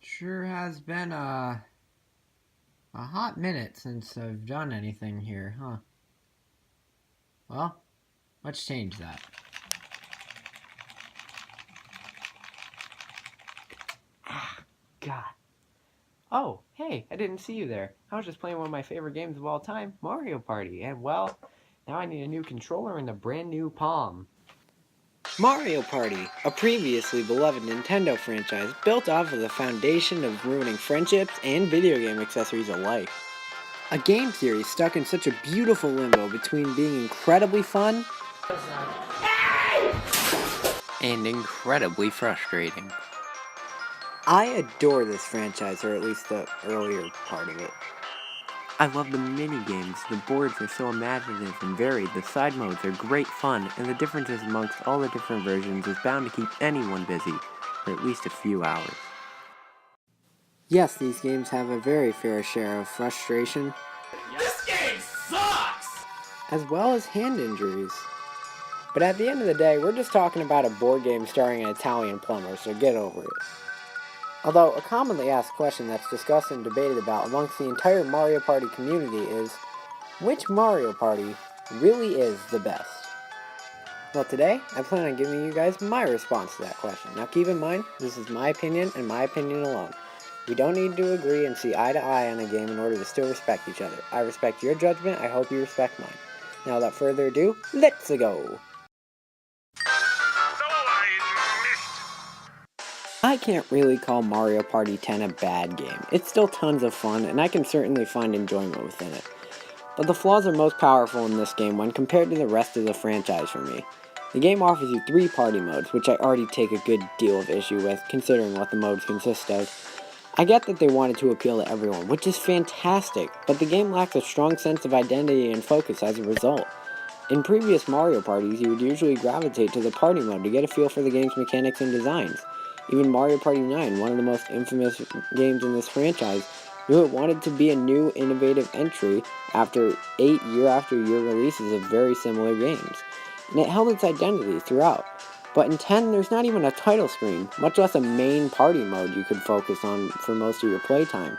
Sure has been a hot minute since I've done anything here, huh? Well, let's change that. God. Oh, hey, I didn't see you there. I was just playing one of my favorite games of all time, Mario Party, and well, now I need a new controller and a brand new Palm. Mario Party, a previously beloved Nintendo franchise built off of the foundation of ruining friendships and video game accessories alike. A game series stuck in such a beautiful limbo between being incredibly fun and incredibly frustrating. I adore this franchise, or at least the earlier part of it. I love the mini-games, the boards are so imaginative and varied, the side modes are great fun, and the differences amongst all the different versions is bound to keep anyone busy, for at least a few hours. Yes, these games have a very fair share of frustration. This game sucks! As well as hand injuries. But at the end of the day, we're just talking about a board game starring an Italian plumber, so get over it. Although, a commonly asked question that's discussed and debated about amongst the entire Mario Party community is, which Mario Party really is the best? Well, today, I plan on giving you guys my response to that question. Now keep in mind, this is my opinion and my opinion alone. We don't need to agree and see eye to eye on a game in order to still respect each other. I respect your judgment, I hope you respect mine. Now without further ado, let's go! I can't really call Mario Party 10 a bad game. It's still tons of fun, and I can certainly find enjoyment within it. But the flaws are most powerful in this game when compared to the rest of the franchise for me. The game offers you 3 party modes, which I already take a good deal of issue with, considering what the modes consist of. I get that they wanted to appeal to everyone, which is fantastic, but the game lacks a strong sense of identity and focus as a result. In previous Mario parties, you would usually gravitate to the party mode to get a feel for the game's mechanics and designs. Even Mario Party 9, one of the most infamous games in this franchise, knew it wanted to be a new, innovative entry after 8 year-after-year releases of very similar games, and it held its identity throughout. But in 10, there's not even a title screen, much less a main party mode you could focus on for most of your playtime.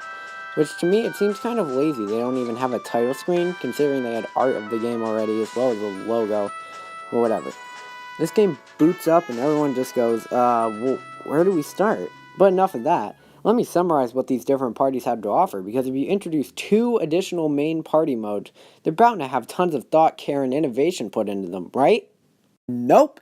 Which to me, it seems kind of lazy they don't even have a title screen, considering they had art of the game already as well as the logo, or whatever. This game boots up and everyone just goes, well, where do we start? But enough of that. Let me summarize what these different parties have to offer, because if you introduce 2 additional main party modes, they're bound to have tons of thought, care, and innovation put into them, right? Nope!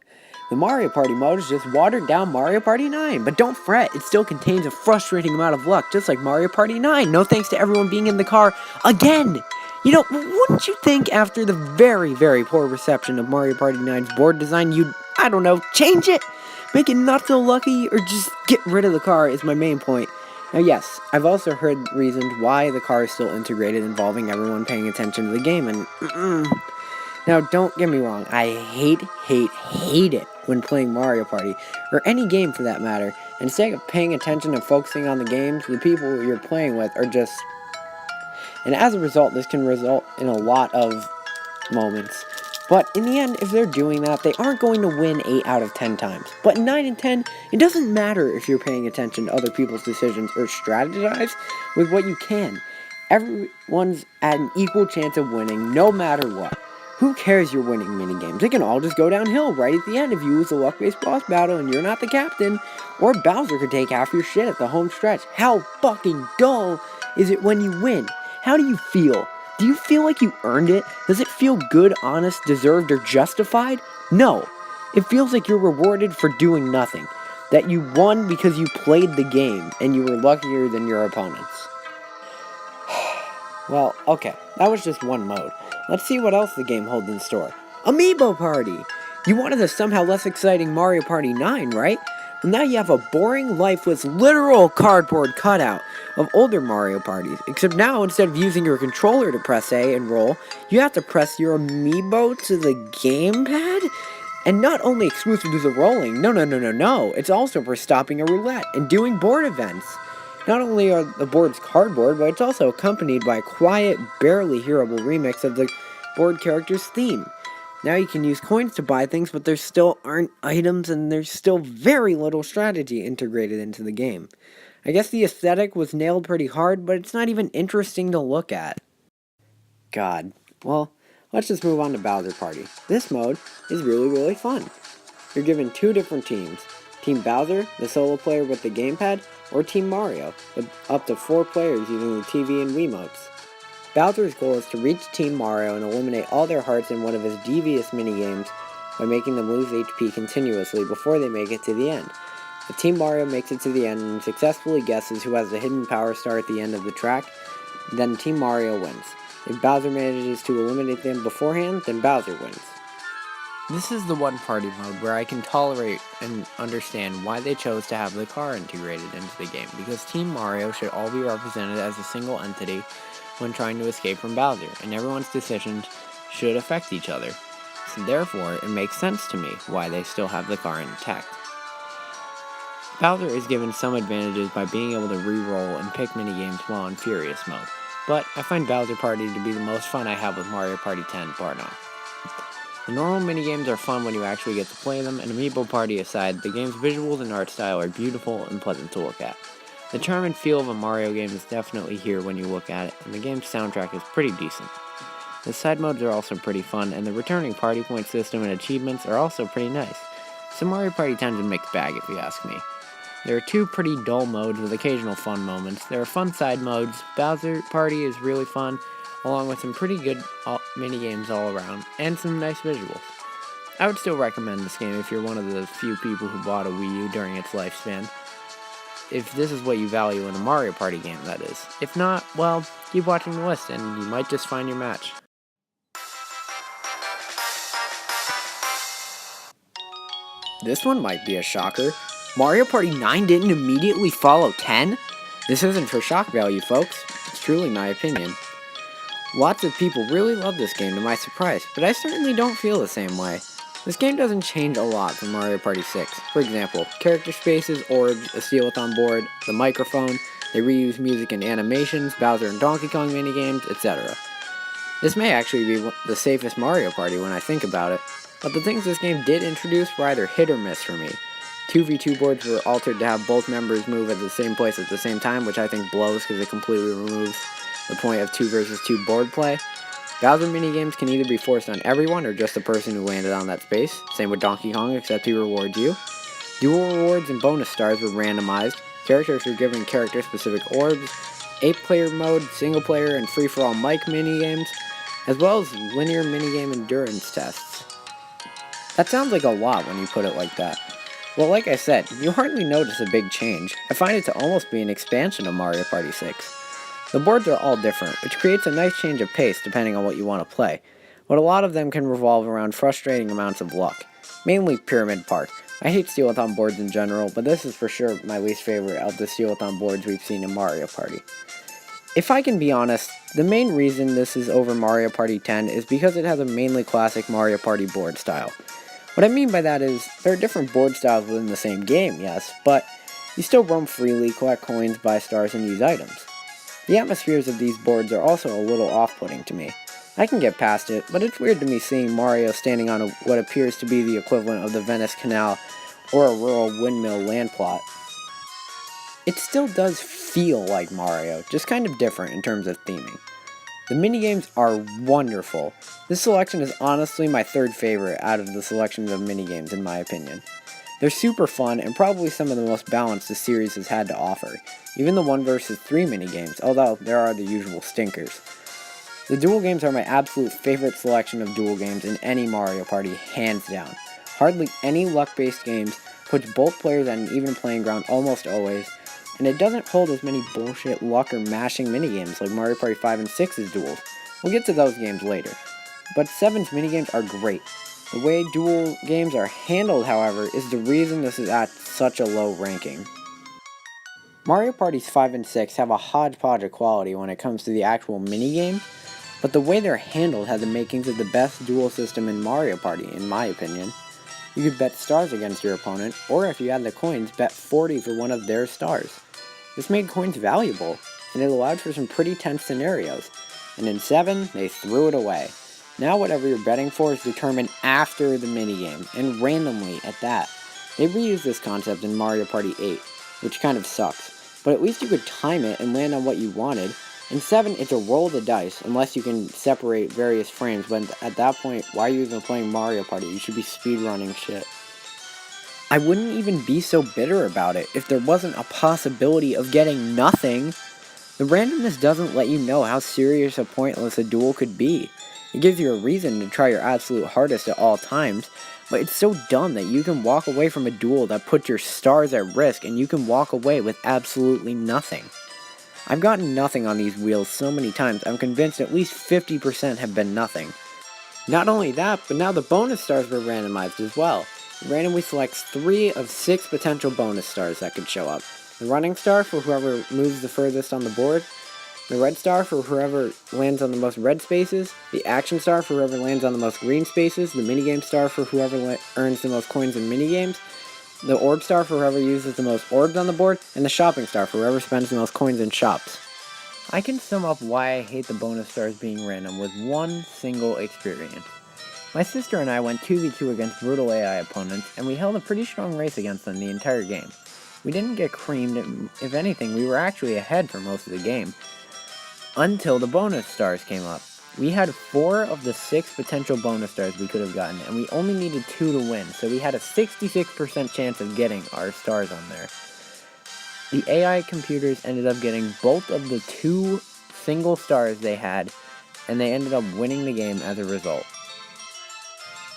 The Mario Party mode is just watered down Mario Party 9, but don't fret, it still contains a frustrating amount of luck, just like Mario Party 9, no thanks to everyone being in the car again! You know, wouldn't you think after the very, very poor reception of Mario Party 9's board design, you'd, I don't know, change it? Make it not so lucky, or just get rid of the car is my main point. Now yes, I've also heard reasons why the car is still integrated involving everyone paying attention to the game, and Now don't get me wrong, I hate it when playing Mario Party, or any game for that matter. Instead of paying attention and focusing on the games, the people you're playing with are just... And as a result, this can result in a lot of moments. But in the end, if they're doing that, they aren't going to win 8 out of 10 times. But in 9 and 10, it doesn't matter if you're paying attention to other people's decisions or strategize with what you can. Everyone's at an equal chance of winning, no matter what. Who cares you're winning minigames? They can all just go downhill right at the end if you lose a luck-based boss battle and you're not the captain. Or Bowser could take half your shit at the home stretch. How fucking dull is it when you win? How do you feel? Do you feel like you earned it? Does it feel good, honest, deserved, or justified? No. It feels like you're rewarded for doing nothing. That you won because you played the game and you were luckier than your opponents. Well, okay, that was just one mode. Let's see what else the game holds in store. Amiibo Party! You wanted a somehow less exciting Mario Party 9, right? Well, now you have a boring, lifeless, literal cardboard cutout of older Mario parties. Except now, instead of using your controller to press A and roll, you have to press your Amiibo to the gamepad? And not only exclusive to the rolling, no, it's also for stopping a roulette and doing board events. Not only are the boards cardboard, but it's also accompanied by a quiet, barely hearable remix of the board character's theme. Now you can use coins to buy things, but there still aren't items and there's still very little strategy integrated into the game. I guess the aesthetic was nailed pretty hard, but it's not even interesting to look at. God. Well, let's just move on to Bowser Party. This mode is really fun. You're given two different teams. Team Bowser, the solo player with the gamepad, or Team Mario, with up to 4 players using the TV and Wiimotes. Bowser's goal is to reach Team Mario and eliminate all their hearts in one of his devious minigames by making them lose HP continuously before they make it to the end. If Team Mario makes it to the end and successfully guesses who has the hidden power star at the end of the track, then Team Mario wins. If Bowser manages to eliminate them beforehand, then Bowser wins. This is the one party mode where I can tolerate and understand why they chose to have the car integrated into the game, because Team Mario should all be represented as a single entity when trying to escape from Bowser, and everyone's decisions should affect each other. So therefore, it makes sense to me why they still have the car intact. Bowser is given some advantages by being able to re-roll and pick minigames while in Furious mode, but I find Bowser Party to be the most fun I have with Mario Party 10 bar none. The normal minigames are fun when you actually get to play them, and Amiibo Party aside, the game's visuals and art style are beautiful and pleasant to look at. The charm and feel of a Mario game is definitely here when you look at it, and the game's soundtrack is pretty decent. The side modes are also pretty fun, and the returning party point system and achievements are also pretty nice. So Mario Party 10 is a mixed bag if you ask me. There are 2 pretty dull modes with occasional fun moments. There are fun side modes. Bowser Party is really fun, along with some pretty good minigames all around, and some nice visuals. I would still recommend this game if you're one of the few people who bought a Wii U during its lifespan. If this is what you value in a Mario Party game, that is. If not, well, keep watching the list and you might just find your match. This one might be a shocker. Mario Party 9 didn't immediately follow 10? This isn't for shock value, folks. It's truly my opinion. Lots of people really love this game to my surprise, but I certainly don't feel the same way. This game doesn't change a lot from Mario Party 6. For example, character spaces, orbs, a steal-a-thon board, the microphone, they reuse music and animations, Bowser and Donkey Kong minigames, etc. This may actually be the safest Mario Party when I think about it, but the things this game did introduce were either hit or miss for me. 2v2 boards were altered to have both members move at the same place at the same time, which I think blows because it completely removes the point of 2 versus 2 board play. Bowser minigames can either be forced on everyone or just the person who landed on that space. Same with Donkey Kong, except he rewards you. Dual rewards and bonus stars were randomized. Characters were given character-specific orbs, 8-player mode, single-player, and free-for-all mic minigames, as well as linear minigame endurance tests. That sounds like a lot when you put it like that. Well, like I said, you hardly notice a big change. I find it to almost be an expansion of Mario Party 6. The boards are all different, which creates a nice change of pace depending on what you want to play, but a lot of them can revolve around frustrating amounts of luck. Mainly Pyramid Park. I hate steal-a-thon boards in general, but this is for sure my least favorite of the steal-a-thon boards we've seen in Mario Party. If I can be honest, the main reason this is over Mario Party 10 is because it has a mainly classic Mario Party board style. What I mean by that is, there are different board styles within the same game, yes, but you still roam freely, collect coins, buy stars, and use items. The atmospheres of these boards are also a little off-putting to me. I can get past it, but it's weird to me seeing Mario standing on what appears to be the equivalent of the Venice Canal or a rural windmill land plot. It still does feel like Mario, just kind of different in terms of theming. The minigames are wonderful. This selection is honestly my 3rd favorite out of the selections of minigames in my opinion. They're super fun and probably some of the most balanced the series has had to offer. Even the 1 vs 3 minigames, although there are the usual stinkers. The duel games are my absolute favorite selection of duel games in any Mario Party, hands down. Hardly any luck-based games puts both players at an even playing ground almost always, and it doesn't hold as many bullshit luck or mashing minigames like Mario Party 5 and 6's duels. We'll get to those games later. But 7's minigames are great. The way duel games are handled, however, is the reason this is at such a low ranking. Mario Parties 5 and 6 have a hodgepodge of quality when it comes to the actual minigame, but the way they're handled has the makings of the best duel system in Mario Party, in my opinion. You could bet stars against your opponent, or if you had the coins, bet 40 for one of their stars. This made coins valuable, and it allowed for some pretty tense scenarios, and in 7, they threw it away. Now whatever you're betting for is determined after the minigame, and randomly at that. They reused this concept in Mario Party 8, which kind of sucks, but at least you could time it and land on what you wanted. In 7, it's a roll of the dice, unless you can separate various frames, but at that point, why are you even playing Mario Party? You should be speedrunning shit. I wouldn't even be so bitter about it if there wasn't a possibility of getting nothing. The randomness doesn't let you know how serious or pointless a duel could be. It gives you a reason to try your absolute hardest at all times, but it's so dumb that you can walk away from a duel that puts your stars at risk and you can walk away with absolutely nothing. I've gotten nothing on these wheels so many times, I'm convinced at least 50% have been nothing. Not only that, but now the bonus stars were randomized as well. It randomly selects 3 of 6 potential bonus stars that could show up. The running star for whoever moves the furthest on the board, the red star for whoever lands on the most red spaces, the action star for whoever lands on the most green spaces, the minigame star for whoever earns the most coins in minigames, the orb star for whoever uses the most orbs on the board, and the shopping star for whoever spends the most coins in shops. I can sum up why I hate the bonus stars being random with one single experience. My sister and I went 2v2 against brutal AI opponents, and we held a pretty strong race against them the entire game. We didn't get creamed, and if anything, we were actually ahead for most of the game. Until the bonus stars came up. We had 4 of the 6 potential bonus stars we could have gotten, and we only needed 2 to win, so we had a 66% chance of getting our stars on there. The AI computers ended up getting both of the 2 single stars they had, and they ended up winning the game as a result.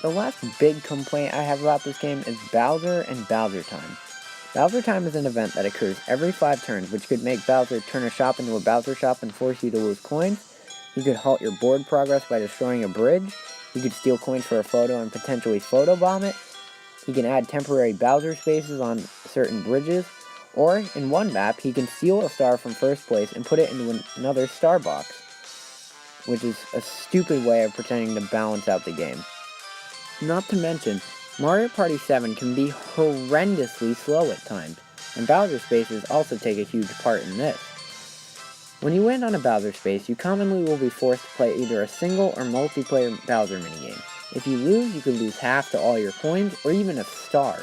The last big complaint I have about this game is Bowser and Bowser Time. Bowser Time is an event that occurs every 5 turns, which could make Bowser turn a shop into a Bowser shop and force you to lose coins. You could halt your board progress by destroying a bridge. You could steal coins for a photo and potentially photobomb it. He can add temporary Bowser spaces on certain bridges. Or, in one map, he can steal a star from first place and put it into another star box, which is a stupid way of pretending to balance out the game. Not to mention, Mario Party 7 can be horrendously slow at times, and Bowser spaces also take a huge part in this. When you land on a Bowser space, you commonly will be forced to play either a single or multiplayer Bowser minigame. If you lose, you could lose half to all your coins, or even a star.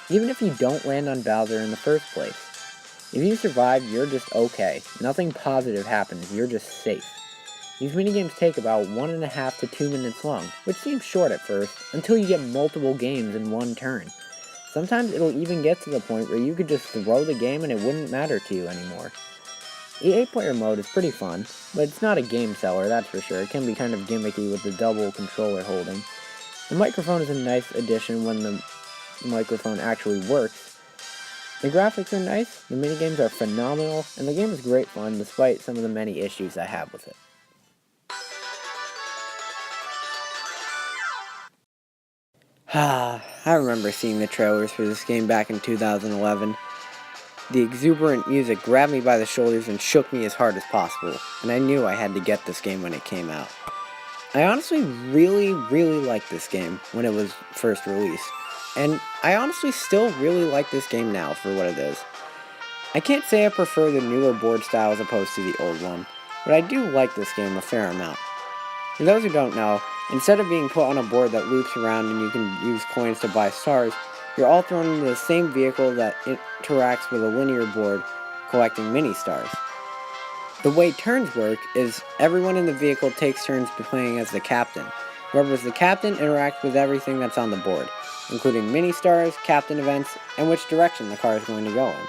Even if you don't land on Bowser in the first place. If you survive, you're just okay. Nothing positive happens, you're just safe. These minigames take about 1.5 to 2 minutes long, which seems short at first, until you get multiple games in one turn. Sometimes it'll even get to the point where you could just throw the game and it wouldn't matter to you anymore. The 8-player mode is pretty fun, but it's not a game seller, that's for sure. It can be kind of gimmicky with the double controller holding. The microphone is a nice addition when the microphone actually works. The graphics are nice, the minigames are phenomenal, and the game is great fun despite some of the many issues I have with it. I remember seeing the trailers for this game back in 2011. The exuberant music grabbed me by the shoulders and shook me as hard as possible, and I knew I had to get this game when it came out. I honestly really liked this game when it was first released, and I honestly still really like this game now for what it is. I can't say I prefer the newer board style as opposed to the old one, but I do like this game a fair amount. For those who don't know, instead of being put on a board that loops around and you can use coins to buy stars, you're all thrown into the same vehicle that interacts with a linear board, collecting mini stars. The way turns work is everyone in the vehicle takes turns playing as the captain. Whoever is the captain interacts with everything that's on the board, including mini stars, captain events, and which direction the car is going to go in.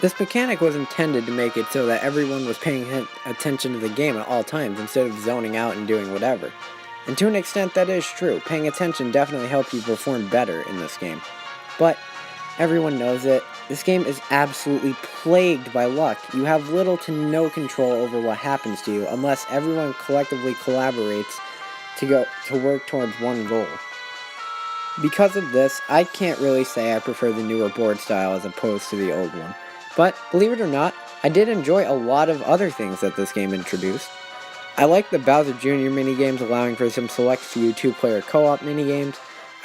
This mechanic was intended to make it so that everyone was paying attention to the game at all times instead of zoning out and doing whatever. And to an extent that is true, paying attention definitely helps you perform better in this game. But everyone knows it, this game is absolutely plagued by luck. You have little to no control over what happens to you unless everyone collectively collaborates to work towards one goal. Because of this, I can't really say I prefer the newer board style as opposed to the old one. But, believe it or not, I did enjoy a lot of other things that this game introduced. I liked the Bowser Jr. minigames allowing for some select few 2-player co-op minigames.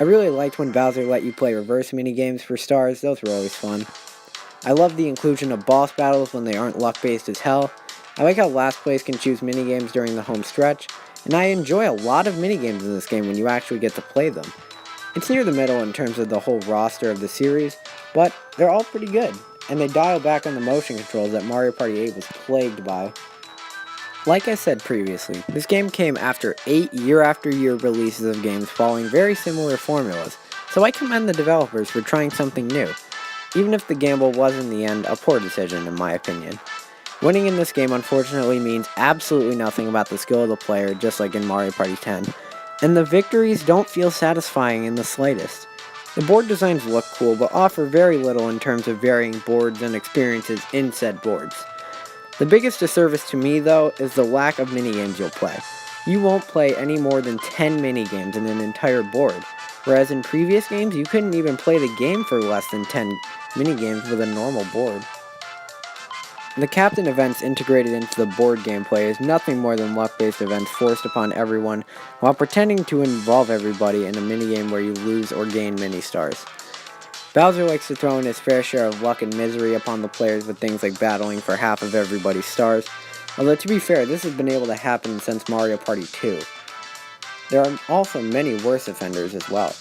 I really liked when Bowser let you play reverse minigames for stars, those were always fun. I love the inclusion of boss battles when they aren't luck-based as hell. I like how last place can choose minigames during the home stretch. and I enjoy a lot of minigames in this game when you actually get to play them. It's near the middle in terms of the whole roster of the series, but they're all pretty good, and they dial back on the motion controls that Mario Party 8 was plagued by. Like I said previously, this game came after 8 year-after-year releases of games following very similar formulas, so I commend the developers for trying something new, even if the gamble was in the end a poor decision in my opinion. Winning in this game unfortunately means absolutely nothing about the skill of the player, just like in Mario Party 10, and the victories don't feel satisfying in the slightest. The board designs look cool, but offer very little in terms of varying boards and experiences in said boards. The biggest disservice to me, though, is the lack of minigames you'll play. You won't play any more than 10 minigames in an entire board, whereas in previous games you couldn't even play the game for less than 10 minigames with a normal board. The captain events integrated into the board gameplay is nothing more than luck-based events forced upon everyone while pretending to involve everybody in a minigame where you lose or gain mini-stars. Bowser likes to throw in his fair share of luck and misery upon the players with things like battling for half of everybody's stars, although to be fair, this has been able to happen since Mario Party 2. There are also many worse offenders as well.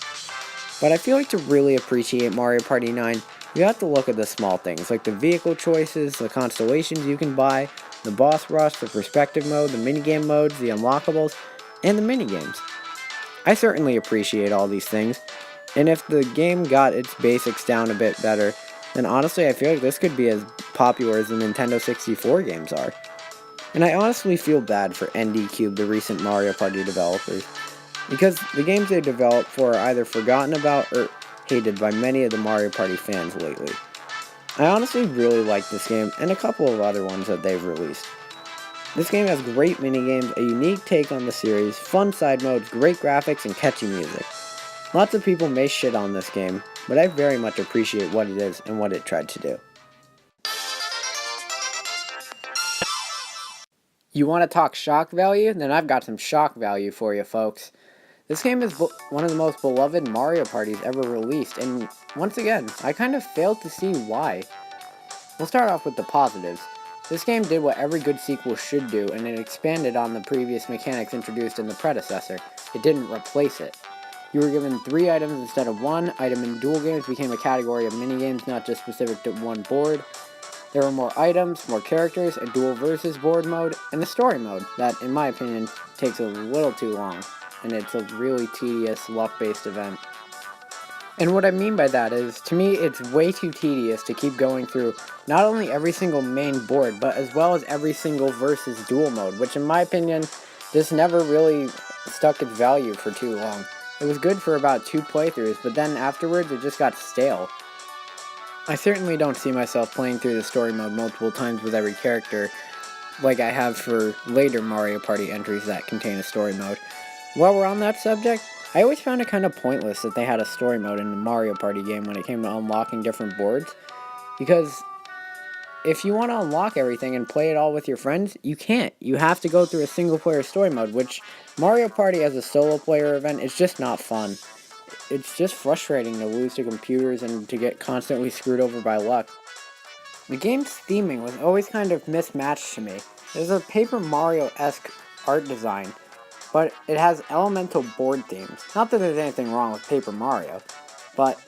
But I feel like to really appreciate Mario Party 9, you have to look at the small things, like the vehicle choices, the constellations you can buy, the boss rush, the perspective mode, the minigame modes, the unlockables, and the minigames. I certainly appreciate all these things, and if the game got its basics down a bit better, then honestly I feel like this could be as popular as the Nintendo 64 games are. And I honestly feel bad for ND Cube, the recent Mario Party developers, because the games they developed for are either forgotten about or hated by many of the Mario Party fans lately. I honestly really like this game and a couple of other ones that they've released. This game has great minigames, a unique take on the series, fun side modes, great graphics, and catchy music. Lots of people may shit on this game, but I very much appreciate what it is and what it tried to do. You want to talk shock value? Then I've got some shock value for you folks. This game is one of the most beloved Mario parties ever released, and once again, I kind of failed to see why. We'll start off with the positives. This game did what every good sequel should do, and it expanded on the previous mechanics introduced in the predecessor. It didn't replace it. You were given 3 items instead of 1. Item in duel games became a category of minigames not just specific to one board. There were more items, more characters, a duel versus board mode, and a story mode that, in my opinion, takes a little too long, and it's a really tedious luck-based event. And what I mean by that is, to me, it's way too tedious to keep going through not only every single main board, but as well as every single versus duel mode, which in my opinion, just never really stuck its value for too long. It was good for about 2 playthroughs, but then afterwards it just got stale. I certainly don't see myself playing through the story mode multiple times with every character, like I have for later Mario Party entries that contain a story mode. While we're on that subject, I always found it kind of pointless that they had a story mode in the Mario Party game when it came to unlocking different boards, because if you want to unlock everything and play it all with your friends, you can't. You have to go through a single-player story mode, which Mario Party as a solo-player event is just not fun. It's just frustrating to lose to computers and to get constantly screwed over by luck. The game's theming was always kind of mismatched to me. There's a Paper Mario-esque art design, but it has elemental board themes. Not that there's anything wrong with Paper Mario, but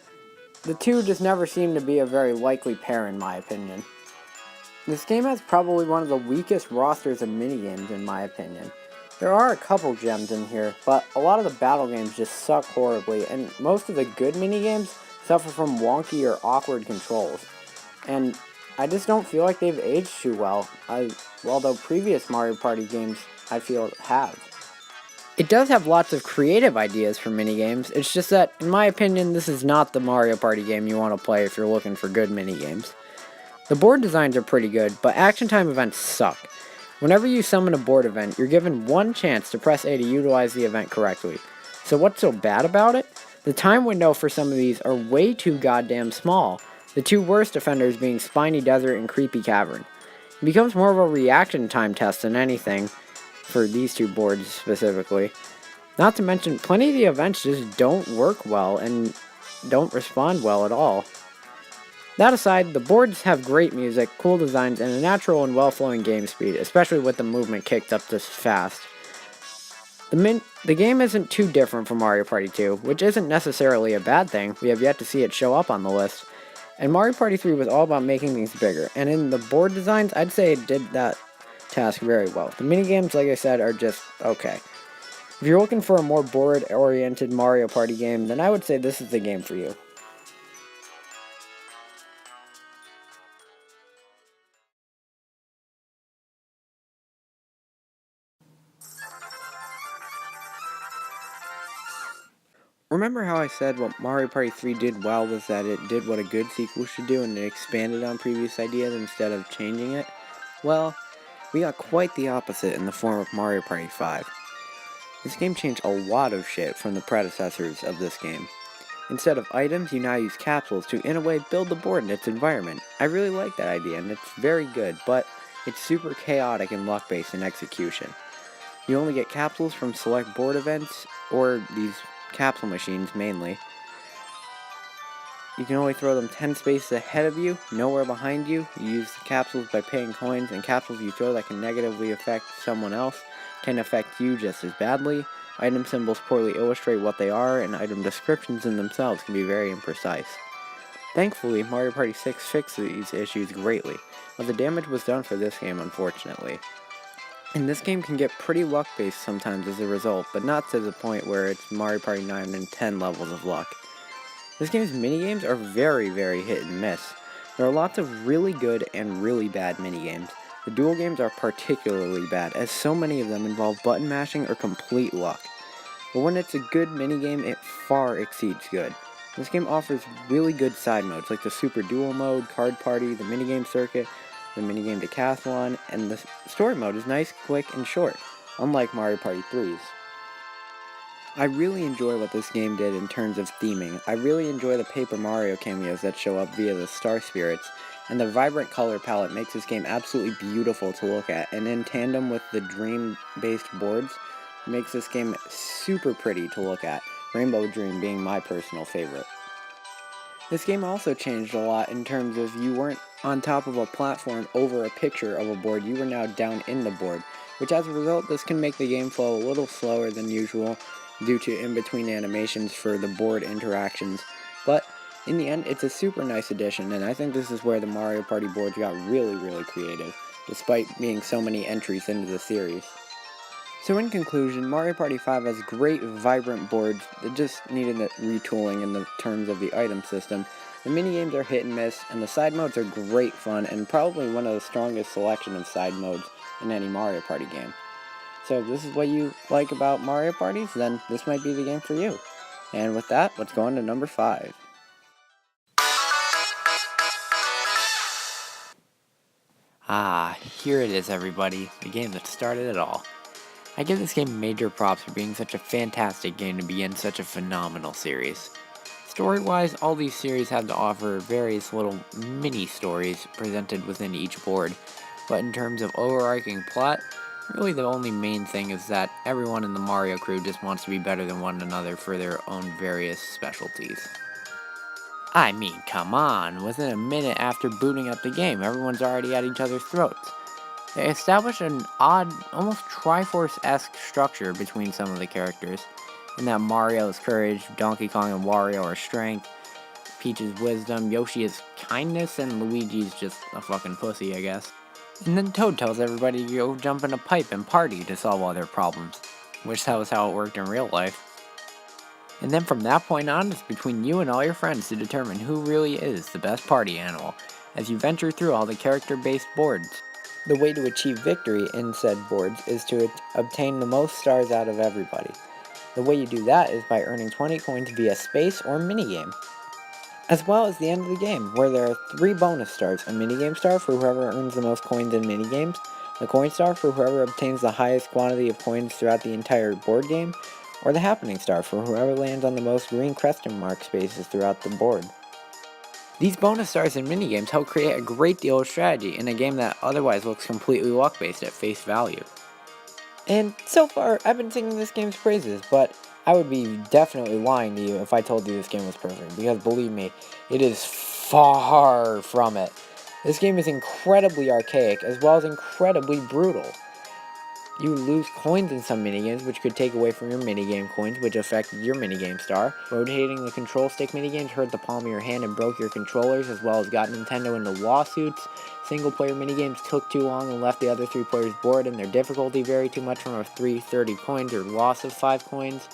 the two just never seem to be a very likely pair in my opinion. This game has probably one of the weakest rosters of minigames in my opinion. There are a couple gems in here, but a lot of the battle games just suck horribly, and most of the good minigames suffer from wonky or awkward controls. And I just don't feel like they've aged too well, although previous Mario Party games I feel have. It does have lots of creative ideas for minigames, it's just that, in my opinion, this is not the Mario Party game you want to play if you're looking for good minigames. The board designs are pretty good, but action time events suck. Whenever you summon a board event, you're given one chance to press A to utilize the event correctly. So what's so bad about it? The time window for some of these are way too goddamn small, the 2 worst offenders being Spiny Desert and Creepy Cavern. It becomes more of a reaction time test than anything, for these 2 boards specifically. Not to mention, plenty of the events just don't work well and don't respond well at all. That aside, the boards have great music, cool designs, and a natural and well-flowing game speed, especially with the movement kicked up this fast. The game isn't too different from Mario Party 2, which isn't necessarily a bad thing. We have yet to see it show up on the list. And Mario Party 3 was all about making things bigger, and in the board designs, I'd say it did that task very well. The minigames, like I said, are just okay. If you're looking for a more board-oriented Mario Party game, then I would say this is the game for you. Remember how I said what Mario Party 3 did well was that it did what a good sequel should do and it expanded on previous ideas instead of changing it? Well, we got quite the opposite in the form of Mario Party 5. This game changed a lot of shit from the predecessors of this game. Instead of items, you now use capsules to, in a way, build the board and its environment. I really like that idea, and it's very good, but it's super chaotic and luck-based in execution. You only get capsules from select board events, or these capsule machines mainly. You can only throw them 10 spaces ahead of you, nowhere behind you. You use the capsules by paying coins, and capsules you throw that can negatively affect someone else can affect you just as badly. Item symbols poorly illustrate what they are, and item descriptions in themselves can be very imprecise. Thankfully, Mario Party 6 fixed these issues greatly, but the damage was done for this game, unfortunately. And this game can get pretty luck-based sometimes as a result, but not to the point where it's Mario Party 9 and 10 levels of luck. This game's minigames are very, very hit and miss. There are lots of really good and really bad minigames. The duel games are particularly bad, as so many of them involve button mashing or complete luck. But when it's a good minigame, it far exceeds good. This game offers really good side modes, like the Super Duel mode, Card Party, the minigame circuit, the minigame decathlon, and the story mode is nice, quick, and short, unlike Mario Party 3's. I really enjoy what this game did in terms of theming. I really enjoy the Paper Mario cameos that show up via the Star Spirits, and the vibrant color palette makes this game absolutely beautiful to look at, and in tandem with the Dream-based boards, makes this game super pretty to look at, Rainbow Dream being my personal favorite. This game also changed a lot in terms of you weren't on top of a platform over a picture of a board, you were now down in the board, which as a result, this can make the game flow a little slower than usual due to in-between animations for the board interactions, but in the end, it's a super nice addition, and I think this is where the Mario Party boards got really, really creative, despite being so many entries into the series. So in conclusion, Mario Party 5 has great, vibrant boards that just needed retooling in the terms of the item system. The minigames are hit and miss, and the side modes are great fun, and probably one of the strongest selection of side modes in any Mario Party game. So if this is what you like about Mario Parties, then this might be the game for you. And with that, let's go on to number 5. Ah, here it is everybody, the game that started it all. I give this game major props for being such a fantastic game to begin such a phenomenal series. Story-wise, all these series have to offer various little mini-stories presented within each board, but in terms of overarching plot, really the only main thing is that everyone in the Mario crew just wants to be better than one another for their own various specialties. I mean, come on, within a minute after booting up the game, everyone's already at each other's throats. They establish an odd, almost Triforce-esque structure between some of the characters, in that Mario is courage, Donkey Kong and Wario are strength, Peach is wisdom, Yoshi is kindness, and Luigi's just a fucking pussy, I guess. And then Toad tells everybody to go jump in a pipe and party to solve all their problems, which that was how it worked in real life. And then from that point on, it's between you and all your friends to determine who really is the best party animal, as you venture through all the character-based boards. The way to achieve victory in said boards is to obtain the most stars out of everybody. The way you do that is by earning 20 coins via space or minigame. As well as the end of the game, where there are 3 bonus stars, a minigame star for whoever earns the most coins in minigames, the coin star for whoever obtains the highest quantity of coins throughout the entire board game, or the happening star for whoever lands on the most green question mark spaces throughout the board. These bonus stars and minigames help create a great deal of strategy in a game that otherwise looks completely luck-based at face value. And so far, I've been singing this game's praises, but I would be definitely lying to you if I told you this game was perfect, because believe me, it is far from it. This game is incredibly archaic, as well as incredibly brutal. You lose coins in some minigames, which could take away from your minigame coins, which affect your minigame star. Rotating the control stick minigames hurt the palm of your hand and broke your controllers, as well as got Nintendo into lawsuits. Single-player minigames took too long and left the other 3 players bored, and their difficulty varied too much from a 330 coins or loss of 5 coins.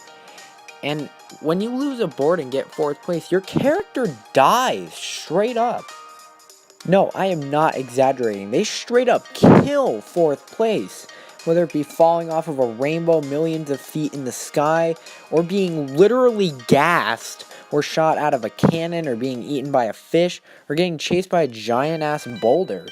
And when you lose a board and get 4th place, your character dies, straight up. No, I am not exaggerating. They straight up kill 4th place. Whether it be falling off of a rainbow millions of feet in the sky, or being literally gassed, or shot out of a cannon, or being eaten by a fish, or getting chased by a giant-ass boulder.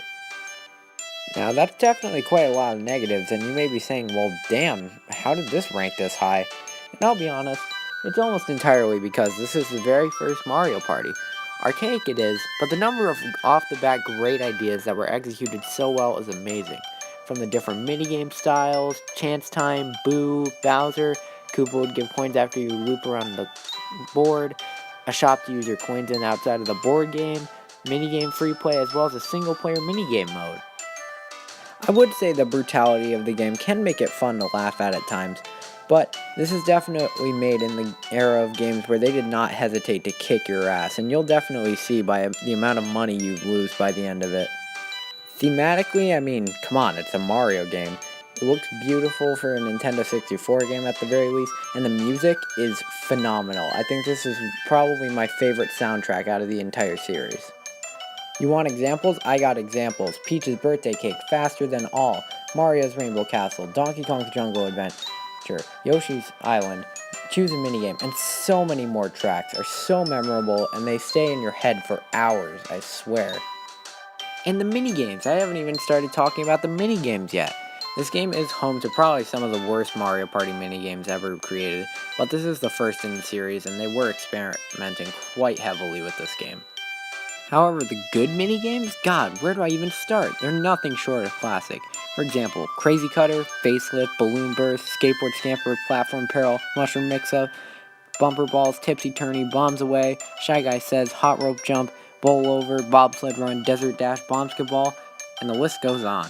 Now, that's definitely quite a lot of negatives, and you may be saying, well, damn, how did this rank this high? And I'll be honest, it's almost entirely because this is the very first Mario Party. Archaic it is, but the number of off-the-bat great ideas that were executed so well is amazing. From the different minigame styles, chance time, Boo, Bowser, Koopa would give coins after you loop around the board, a shop to use your coins in outside of the board game, minigame free play, as well as a single-player minigame mode. I would say the brutality of the game can make it fun to laugh at times, but this is definitely made in the era of games where they did not hesitate to kick your ass, and you'll definitely see by the amount of money you lose by the end of it. Thematically, I mean, come on, it's a Mario game. It looks beautiful for a Nintendo 64 game at the very least, and the music is phenomenal. I think this is probably my favorite soundtrack out of the entire series. You want examples? I got examples. Peach's Birthday Cake, Faster Than All, Mario's Rainbow Castle, Donkey Kong's Jungle Adventure, Yoshi's Island, Choose a Minigame, and so many more tracks are so memorable, and they stay in your head for hours, I swear. And the minigames, I haven't even started talking about the minigames yet. This game is home to probably some of the worst Mario Party minigames ever created, but this is the first in the series, and they were experimenting quite heavily with this game. However, the good minigames, God, where do I even start? They're nothing short of classic. For example, Crazy Cutter, Facelift, Balloon Burst, Skateboard Scamper, Platform Peril, Mushroom Mix-Up, Bumper Balls, Tipsy Turny, Bombs Away, Shy Guy Says, Hot Rope Jump, Bowl Over, Bobsled Run, Desert Dash, Bombsketball, and the list goes on.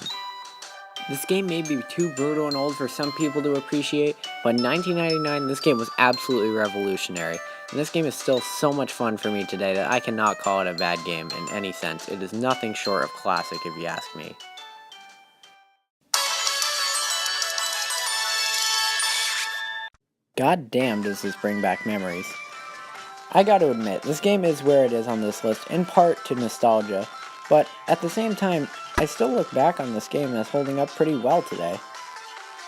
This game may be too brutal and old for some people to appreciate, but in 1999 this game was absolutely revolutionary, and this game is still so much fun for me today that I cannot call it a bad game in any sense. It is nothing short of classic if you ask me. God damn does this bring back memories. I gotta admit, this game is where it is on this list, in part to nostalgia, but at the same time, I still look back on this game as holding up pretty well today.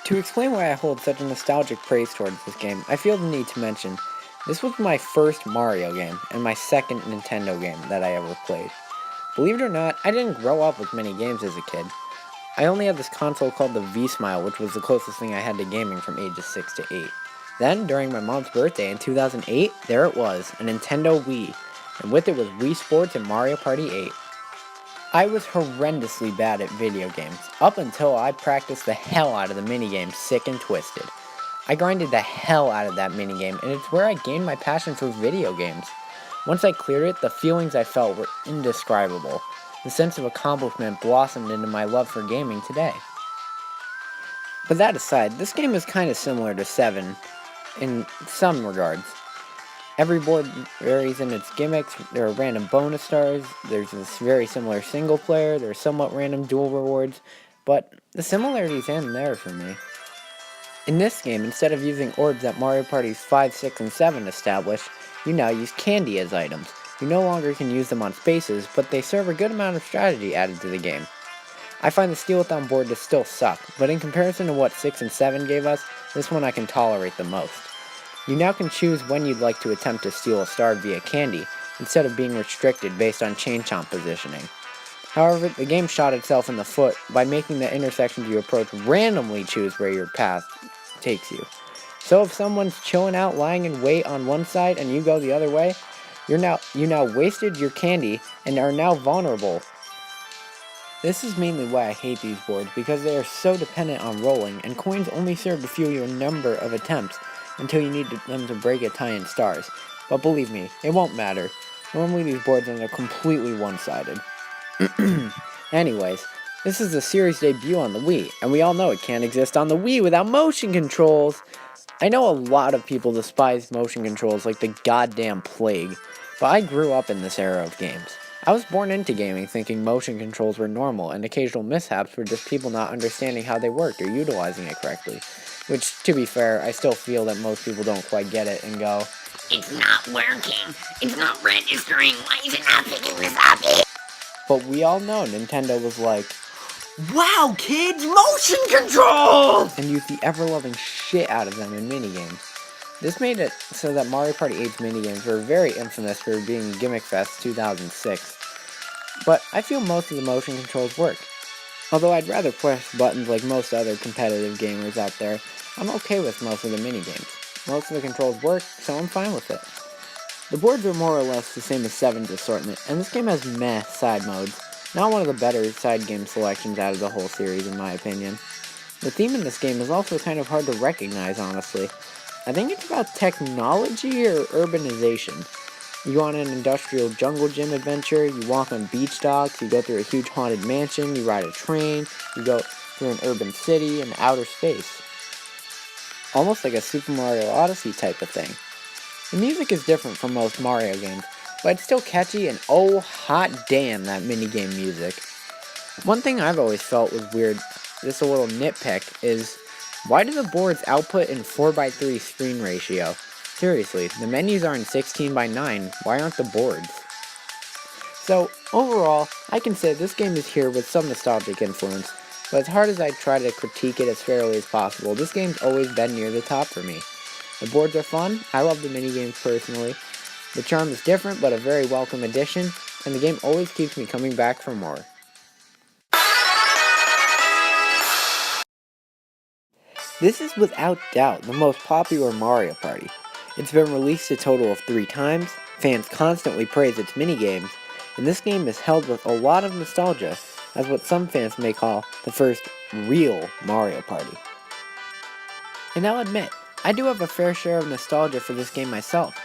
To explain why I hold such a nostalgic praise towards this game, I feel the need to mention, this was my first Mario game, and my second Nintendo game that I ever played. Believe it or not, I didn't grow up with many games as a kid. I only had this console called the V-Smile, which was the closest thing I had to gaming from ages 6 to 8. Then, during my mom's birthday in 2008, there it was, a Nintendo Wii, and with it was Wii Sports and Mario Party 8. I was horrendously bad at video games, up until I practiced the hell out of the minigame Sick and Twisted. I grinded the hell out of that minigame, and it's where I gained my passion for video games. Once I cleared it, the feelings I felt were indescribable. The sense of accomplishment blossomed into my love for gaming today. But that aside, this game is kind of similar to 7 in some regards. Every board varies in its gimmicks, there are random bonus stars, there's this very similar single player, there are somewhat random dual rewards, but the similarities end there for me. In this game, instead of using orbs that Mario Parties 5, 6, and 7 established, you now use candy as items. You no longer can use them on spaces, but they serve a good amount of strategy added to the game. I find the Steal-A-Thon board to still suck, but in comparison to what 6 and 7 gave us, this one I can tolerate the most. You now can choose when you'd like to attempt to steal a star via candy, instead of being restricted based on chain chomp positioning. However, the game shot itself in the foot by making the intersections you approach randomly choose where your path takes you. So if someone's chilling out lying in wait on one side and you go the other way, you now wasted your candy and are now vulnerable. This is mainly why I hate these boards, because they are so dependent on rolling, and coins only serve to fuel your number of attempts until you need them to break a tie in stars. But believe me, it won't matter. Normally these boards are completely one-sided. Anyways, This is the series debut on the Wii, and we all know it can't exist on the Wii without motion controls. I know a lot of people despise motion controls like the goddamn plague, but I grew up in this era of games. I was born into gaming thinking motion controls were normal, and occasional mishaps were just people not understanding how they worked or utilizing it correctly. Which, to be fair, I still feel that most people don't quite get it and go, "It's not working. It's not registering. Why is it not picking this up?" But we all know Nintendo was like, "Wow, kids, motion control!" and used the ever-loving shit out of them in minigames. This made it so that Mario Party 8's minigames were very infamous for being Gimmick Fest 2006. But I feel most of the motion controls work. Although I'd rather push buttons like most other competitive gamers out there, I'm okay with most of the minigames. Most of the controls work, so I'm fine with it. The boards are more or less the same as 7's assortment, and this game has meh side modes. Not one of the better side game selections out of the whole series in my opinion. The theme in this game is also kind of hard to recognize, honestly. I think it's about technology or urbanization. You go on an industrial jungle gym adventure, you walk on beach docks, you go through a huge haunted mansion, you ride a train, you go through an urban city and outer space. Almost like a Super Mario Odyssey type of thing. The music is different from most Mario games, but it's still catchy and oh hot damn that minigame music. One thing I've always felt was weird, just a little nitpick, is why do the boards output in 4:3 screen ratio? Seriously, the menus are in 16:9, why aren't the boards? So, overall, I can say this game is here with some nostalgic influence, but as hard as I try to critique it as fairly as possible, this game's always been near the top for me. The boards are fun, I love the minigames personally. The charm is different, but a very welcome addition, and the game always keeps me coming back for more. This is without doubt the most popular Mario Party. It's been released a total of 3 times, fans constantly praise its minigames, and this game is held with a lot of nostalgia as what some fans may call the first real Mario Party. And I'll admit, I do have a fair share of nostalgia for this game myself.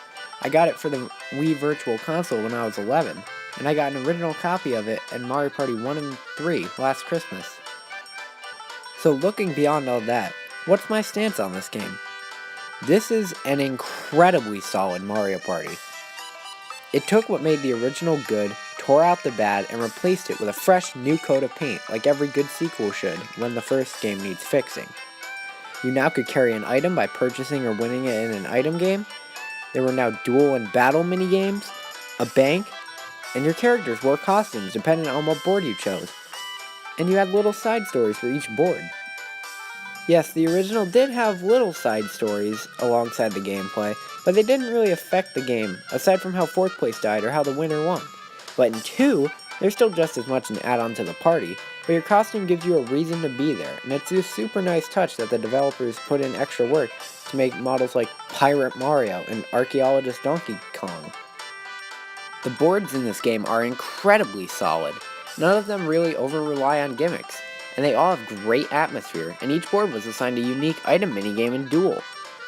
I got it for the Wii Virtual Console when I was 11, and I got an original copy of it in Mario Party 1 and 3 last Christmas. So looking beyond all that, what's my stance on this game? This is an incredibly solid Mario Party. It took what made the original good, tore out the bad, and replaced it with a fresh new coat of paint like every good sequel should when the first game needs fixing. You now could carry an item by purchasing or winning it in an item game. There were now duel and battle minigames, a bank, and your characters wore costumes depending on what board you chose. And you had little side stories for each board. Yes, the original did have little side stories alongside the gameplay, but they didn't really affect the game, aside from how 4th place died or how the winner won. But in 2, there's still just as much an add-on to the party, but your costume gives you a reason to be there, and it's a super nice touch that the developers put in extra work to make models like Pirate Mario and Archaeologist Donkey Kong. The boards in this game are incredibly solid. None of them really over-rely on gimmicks, and they all have great atmosphere, and each board was assigned a unique item minigame and duel.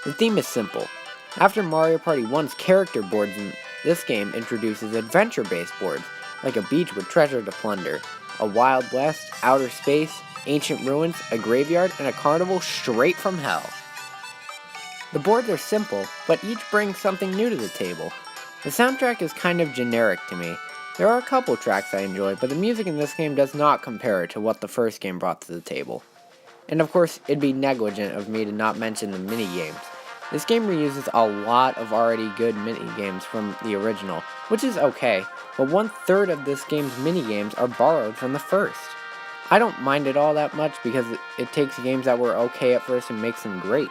The theme is simple. After Mario Party 1's character boards in this game introduces adventure-based boards, like a beach with treasure to plunder, a Wild West, outer space, ancient ruins, a graveyard, and a carnival straight from hell. The boards are simple, but each brings something new to the table. The soundtrack is kind of generic to me. There are a couple tracks I enjoy, but the music in this game does not compare to what the first game brought to the table. And of course, it'd be negligent of me to not mention the minigames. This game reuses a lot of already good minigames from the original, which is okay, but 1/3 of this game's minigames are borrowed from the first. I don't mind it all that much because it takes games that were okay at first and makes them great.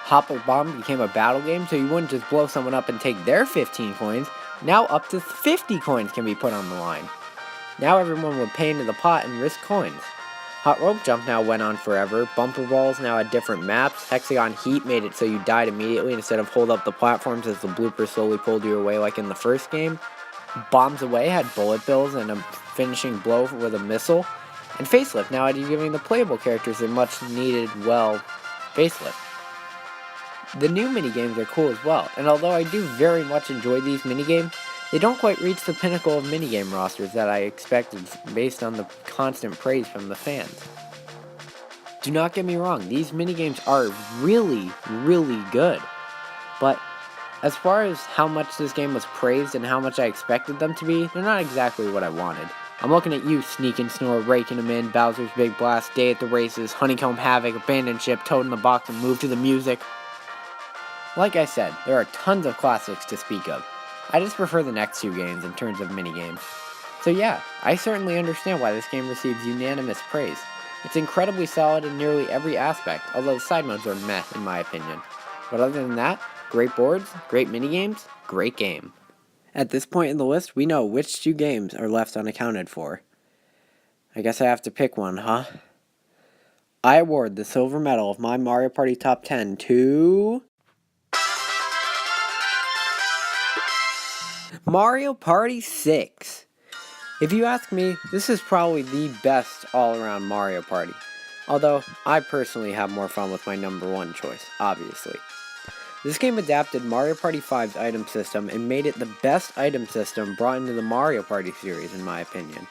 Hop or Bomb became a battle game, so you wouldn't just blow someone up and take their 15 coins, now up to 50 coins can be put on the line. Now everyone would pay into the pot and risk coins. Hot Rope Jump now went on forever, Bumper Balls now had different maps, Hexagon Heat made it so you died immediately instead of hold up the platforms as the blooper slowly pulled you away like in the first game. Bombs Away had bullet bills and a finishing blow with a missile, and Facelift now had you giving the playable characters a much needed, facelift. The new minigames are cool as well, and although I do very much enjoy these minigames, They don't quite reach the pinnacle of minigame rosters that I expected based on the constant praise from the fans. Do not get me wrong, these minigames are really, really good. But as far as how much this game was praised and how much I expected them to be, they're not exactly what I wanted. I'm looking at you, Sneak and Snore, Raking 'em In, Bowser's Big Blast, Day at the Races, Honeycomb Havoc, Abandoned Ship, Toad in the Box, and Move to the Music. Like I said, there are tons of classics to speak of. I just prefer the next two games in terms of minigames. So yeah, I certainly understand why this game receives unanimous praise. It's incredibly solid in nearly every aspect, although the side modes are meh in my opinion. But other than that, great boards, great minigames, great game. At this point in the list, we know which two games are left unaccounted for. I guess I have to pick one, huh? I award the silver medal of my Mario Party Top 10 to... Mario Party 6. If you ask me, this is probably the best all-around Mario Party. Although, I personally have more fun with my number one choice, obviously. This game adapted Mario Party 5's item system and made it the best item system brought into the Mario Party series in my opinion.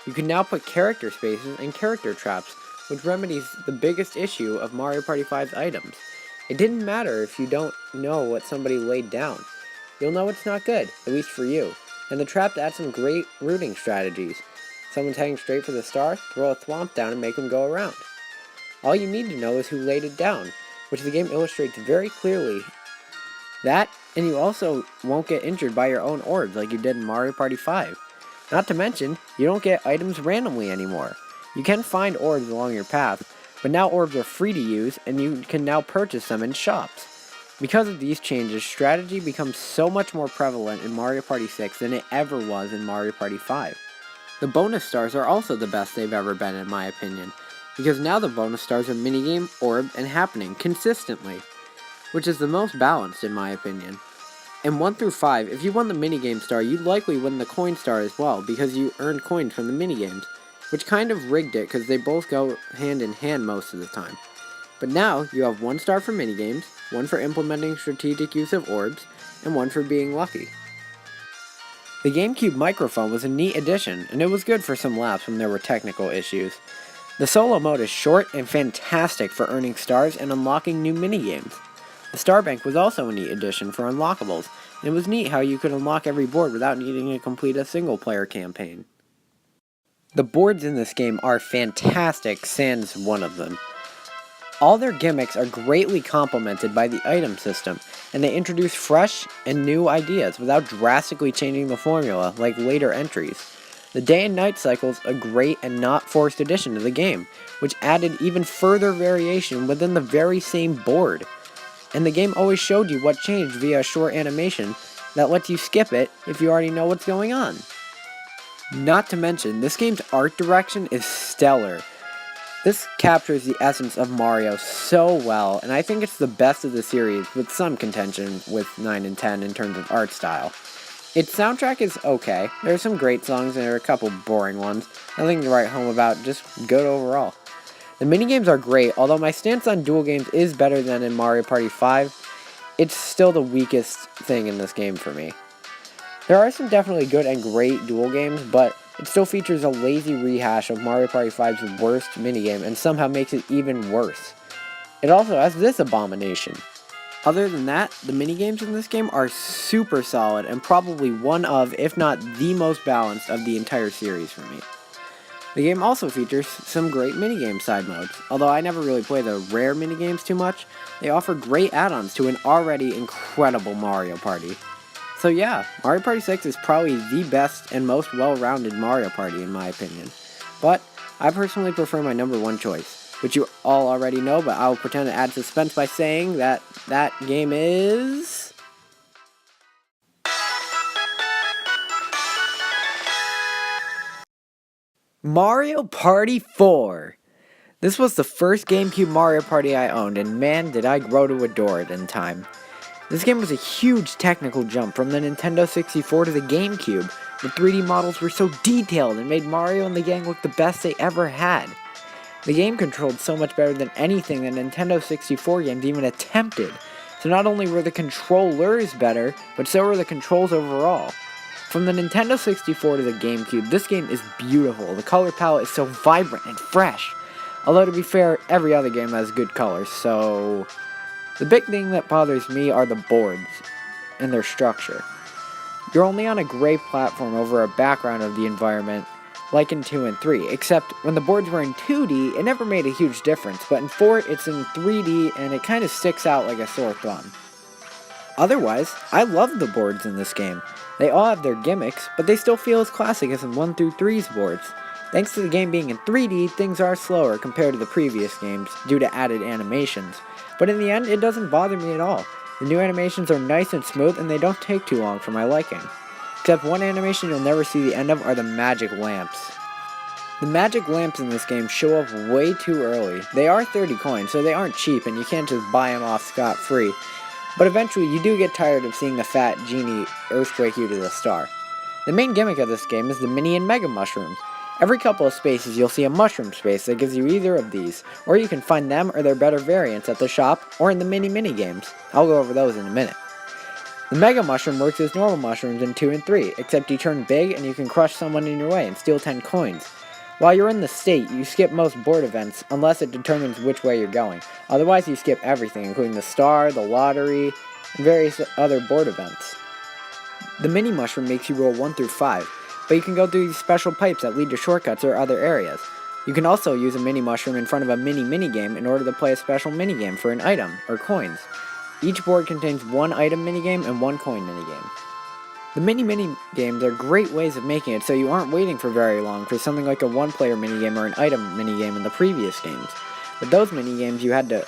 You can now put character spaces and character traps, which remedies the biggest issue of Mario Party 5's items. It didn't matter if you don't know what somebody laid down. You'll know it's not good, at least for you. And the traps add some great routing strategies. Someone's heading straight for the star, throw a thwomp down and make them go around. All you need to know is who laid it down, which the game illustrates very clearly. That, and you also won't get injured by your own orbs like you did in Mario Party 5. Not to mention, you don't get items randomly anymore. You can find orbs along your path, but now orbs are free to use and you can now purchase them in shops. Because of these changes, strategy becomes so much more prevalent in Mario Party 6 than it ever was in Mario Party 5. The bonus stars are also the best they've ever been in my opinion, because now the bonus stars are minigame, orb, and happening consistently, which is the most balanced in my opinion. In 1 through 5, if you won the minigame star, you'd likely win the coin star as well, because you earned coins from the minigames, which kind of rigged it because they both go hand in hand most of the time. But now, you have 1 star for minigames, 1 for implementing strategic use of orbs, and 1 for being lucky. The GameCube microphone was a neat addition, and it was good for some laps when there were technical issues. The solo mode is short and fantastic for earning stars and unlocking new minigames. The Star Bank was also a neat addition for unlockables, and it was neat how you could unlock every board without needing to complete a single-player campaign. The boards in this game are fantastic, sans one of them. All their gimmicks are greatly complemented by the item system, and they introduce fresh and new ideas without drastically changing the formula like later entries. The day and night cycle's a great and not forced addition to the game, which added even further variation within the very same board. And the game always showed you what changed via a short animation that lets you skip it if you already know what's going on. Not to mention, this game's art direction is stellar. This captures the essence of Mario so well, and I think it's the best of the series, with some contention with 9 and 10 in terms of art style. Its soundtrack is okay. There are some great songs and there are a couple boring ones. Nothing to write home about, just good overall. The minigames are great, although my stance on dual games is better than in Mario Party 5. It's still the weakest thing in this game for me. There are some definitely good and great dual games, but it still features a lazy rehash of Mario Party 5's worst minigame and somehow makes it even worse. It also has this abomination. Other than that, the minigames in this game are super solid and probably one of, if not the most balanced of the entire series for me. The game also features some great minigame side modes. Although I never really play the rare minigames too much, they offer great add-ons to an already incredible Mario Party. So yeah, Mario Party 6 is probably the best and most well-rounded Mario Party in my opinion. But I personally prefer my number one choice, which you all already know, but I'll pretend to add suspense by saying that that game is... Mario Party 4! This was the first GameCube Mario Party I owned, and man did I grow to adore it in time. This game was a huge technical jump from the Nintendo 64 to the GameCube. The 3D models were so detailed and made Mario and the gang look the best they ever had. The game controlled so much better than anything the Nintendo 64 games even attempted. So not only were the controllers better, but so were the controls overall. From the Nintendo 64 to the GameCube, this game is beautiful. The color palette is so vibrant and fresh. Although to be fair, every other game has good colors, so... The big thing that bothers me are the boards and their structure. You're only on a gray platform over a background of the environment, like in 2 and 3, except when the boards were in 2D, it never made a huge difference, but in 4, it's in 3D, and it kind of sticks out like a sore thumb. Otherwise, I love the boards in this game. They all have their gimmicks, but they still feel as classic as in 1 through 3's boards. Thanks to the game being in 3D, things are slower compared to the previous games, due to added animations. But in the end, it doesn't bother me at all. The new animations are nice and smooth, and they don't take too long for my liking. Except one animation you'll never see the end of are the magic lamps. The magic lamps in this game show up way too early. They are 30 coins, so they aren't cheap, and you can't just buy them off scot-free. But eventually, you do get tired of seeing the fat genie earthquake you to the star. The main gimmick of this game is the mini and mega mushrooms. Every couple of spaces you'll see a mushroom space that gives you either of these, or you can find them or their better variants at the shop or in the mini games. I'll go over those in a minute. The mega mushroom works as normal mushrooms in 2 and 3, except you turn big and you can crush someone in your way and steal 10 coins. While you're in the state, you skip most board events unless it determines which way you're going. Otherwise you skip everything, including the star, the lottery, and various other board events. The mini mushroom makes you roll 1 through 5. But you can go through these special pipes that lead to shortcuts or other areas. You can also use a mini mushroom in front of a mini game in order to play a special minigame for an item, or coins. Each board contains 1 item minigame and 1 coin minigame. The mini games are great ways of making it so you aren't waiting for very long for something like a 1-player minigame or an item minigame in the previous games. With those minigames you had to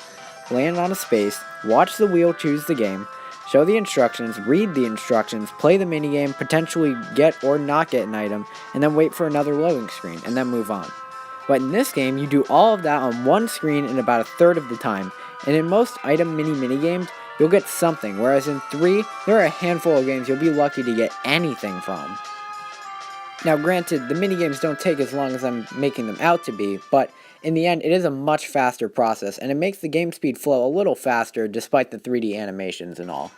land on a space, watch the wheel choose the game, show the instructions, read the instructions, play the minigame, potentially get or not get an item, and then wait for another loading screen, and then move on. But in this game, you do all of that on one screen in about a third of the time, and in most item minigames, you'll get something, whereas in 3, there are a handful of games you'll be lucky to get anything from. Now granted, the minigames don't take as long as I'm making them out to be, but in the end, it is a much faster process, and it makes the game speed flow a little faster despite the 3D animations and all.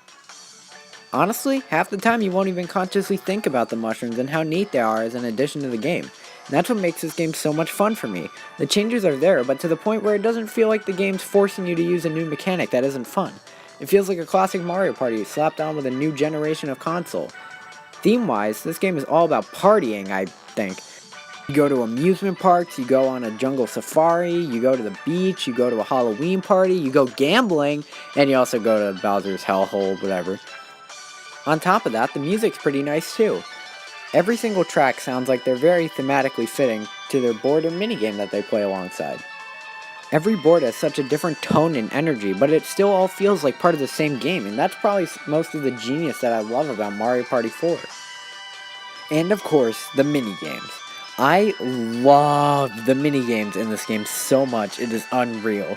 Honestly, half the time you won't even consciously think about the mushrooms and how neat they are as an addition to the game. And that's what makes this game so much fun for me. The changes are there, but to the point where it doesn't feel like the game's forcing you to use a new mechanic that isn't fun. It feels like a classic Mario Party slapped on with a new generation of console. Theme-wise, this game is all about partying, I think. You go to amusement parks, you go on a jungle safari, you go to the beach, you go to a Halloween party, you go gambling, and you also go to Bowser's Hellhole, whatever. On top of that, the music's pretty nice too. Every single track sounds like they're very thematically fitting to their board or minigame that they play alongside. Every board has such a different tone and energy, but it still all feels like part of the same game, and that's probably most of the genius that I love about Mario Party 4. And of course, the minigames. I love the minigames in this game so much, it is unreal.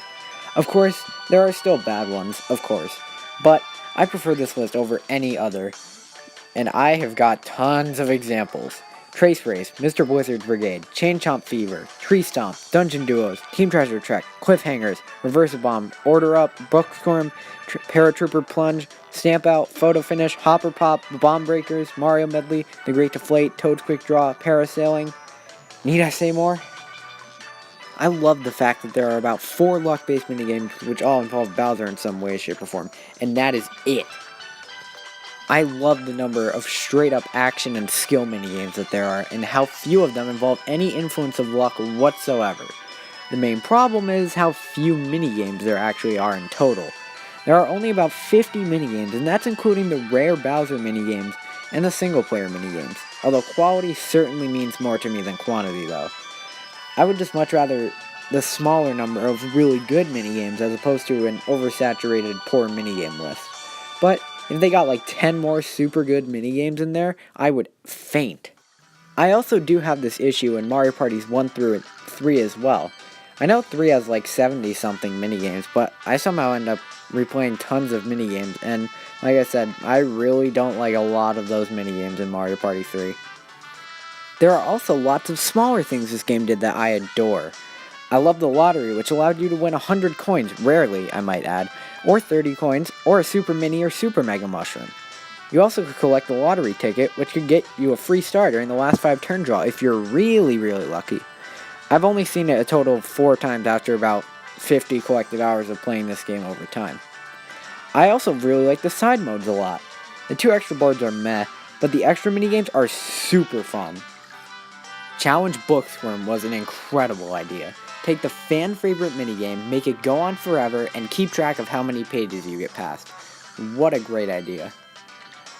Of course, there are still bad ones, of course, but I prefer this list over any other, and I have got tons of examples. Trace Race, Mr. Blizzard's Brigade, Chain Chomp Fever, Tree Stomp, Dungeon Duos, Team Treasure Trek, Cliffhangers, Reverse Bomb, Order Up, Bookstorm, Paratrooper Plunge, Stamp Out, Photo Finish, Hopper Pop, Bomb Breakers, Mario Medley, The Great Deflate, Toad's Quick Draw, Parasailing. Need I say more? I love the fact that there are about 4 luck-based minigames which all involve Bowser in some way, shape, or form, and that is it. I love the number of straight-up action and skill minigames that there are, and how few of them involve any influence of luck whatsoever. The main problem is how few minigames there actually are in total. There are only about 50 minigames, and that's including the rare Bowser minigames and the single-player minigames, although quality certainly means more to me than quantity though. I would just much rather the smaller number of really good minigames as opposed to an oversaturated poor minigame list. But if they got like 10 more super good minigames in there, I would faint. I also do have this issue in Mario Parties 1 through 3 as well. I know 3 has like 70 something minigames, but I somehow end up replaying tons of minigames, and like I said, I really don't like a lot of those minigames in Mario Party 3. There are also lots of smaller things this game did that I adore. I love the lottery, which allowed you to win 100 coins, rarely, I might add, or 30 coins, or a super mini or super mega mushroom. You also could collect the lottery ticket, which could get you a free star during the last 5 turn draw if you're really, really lucky. I've only seen it a total of 4 times after about 50 collected hours of playing this game over time. I also really like the side modes a lot. The 2 extra boards are meh, but the extra minigames are super fun. Challenge Book Squirm was an incredible idea. Take the fan favorite minigame, make it go on forever, and keep track of how many pages you get past. What a great idea.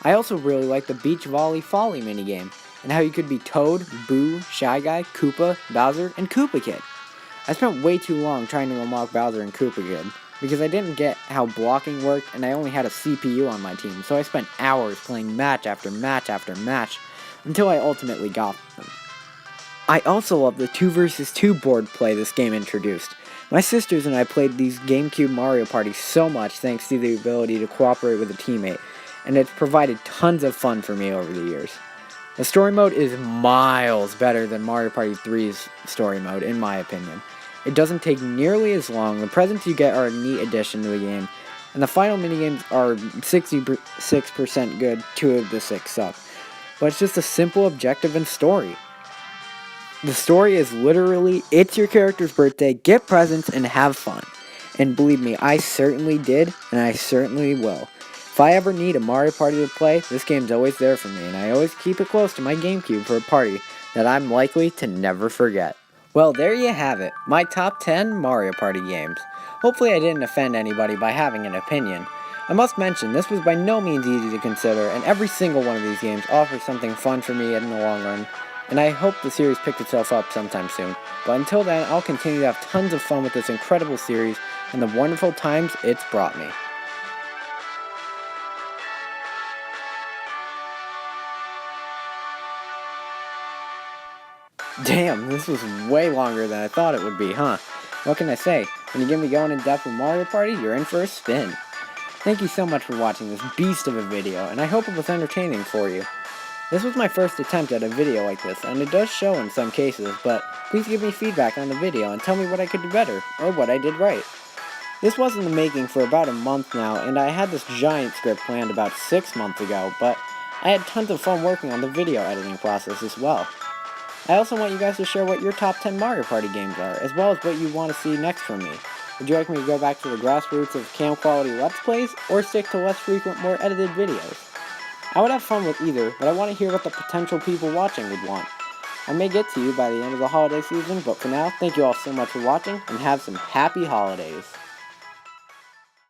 I also really like the Beach Volley Folly minigame, and how you could be Toad, Boo, Shy Guy, Koopa, Bowser, and Koopa Kid. I spent way too long trying to unlock Bowser and Koopa Kid, because I didn't get how blocking worked and I only had a CPU on my team, so I spent hours playing match after match after match, until I ultimately got them. I also love the 2 vs 2 board play this game introduced. My sisters and I played these GameCube Mario parties so much thanks to the ability to cooperate with a teammate, and it's provided tons of fun for me over the years. The story mode is miles better than Mario Party 3's story mode, in my opinion. It doesn't take nearly as long, the presents you get are a neat addition to the game, and the final minigames are 66% good, 2 of the 6 suck. But it's just a simple objective and story. The story is literally, it's your character's birthday, get presents, and have fun. And believe me, I certainly did, and I certainly will. If I ever need a Mario Party to play, this game's always there for me, and I always keep it close to my GameCube for a party that I'm likely to never forget. Well, there you have it, my top 10 Mario Party games. Hopefully I didn't offend anybody by having an opinion. I must mention, this was by no means easy to consider, and every single one of these games offers something fun for me in the long run, and I hope the series picks itself up sometime soon. But until then, I'll continue to have tons of fun with this incredible series, and the wonderful times it's brought me. Damn, this was way longer than I thought it would be, huh? What can I say? When you get me going in depth with Mario Party, you're in for a spin. Thank you so much for watching this beast of a video, and I hope it was entertaining for you. This was my first attempt at a video like this, and it does show in some cases, but please give me feedback on the video and tell me what I could do better, or what I did right. This was in the making for about a month now, and I had this giant script planned about 6 months ago, but I had tons of fun working on the video editing process as well. I also want you guys to share what your top 10 Mario Party games are, as well as what you want to see next from me. Would you like me to go back to the grassroots of cam quality Let's Plays, or stick to less frequent, more edited videos? I would have fun with either, but I want to hear what the potential people watching would want. I may get to you by the end of the holiday season, but for now, thank you all so much for watching, and have some happy holidays.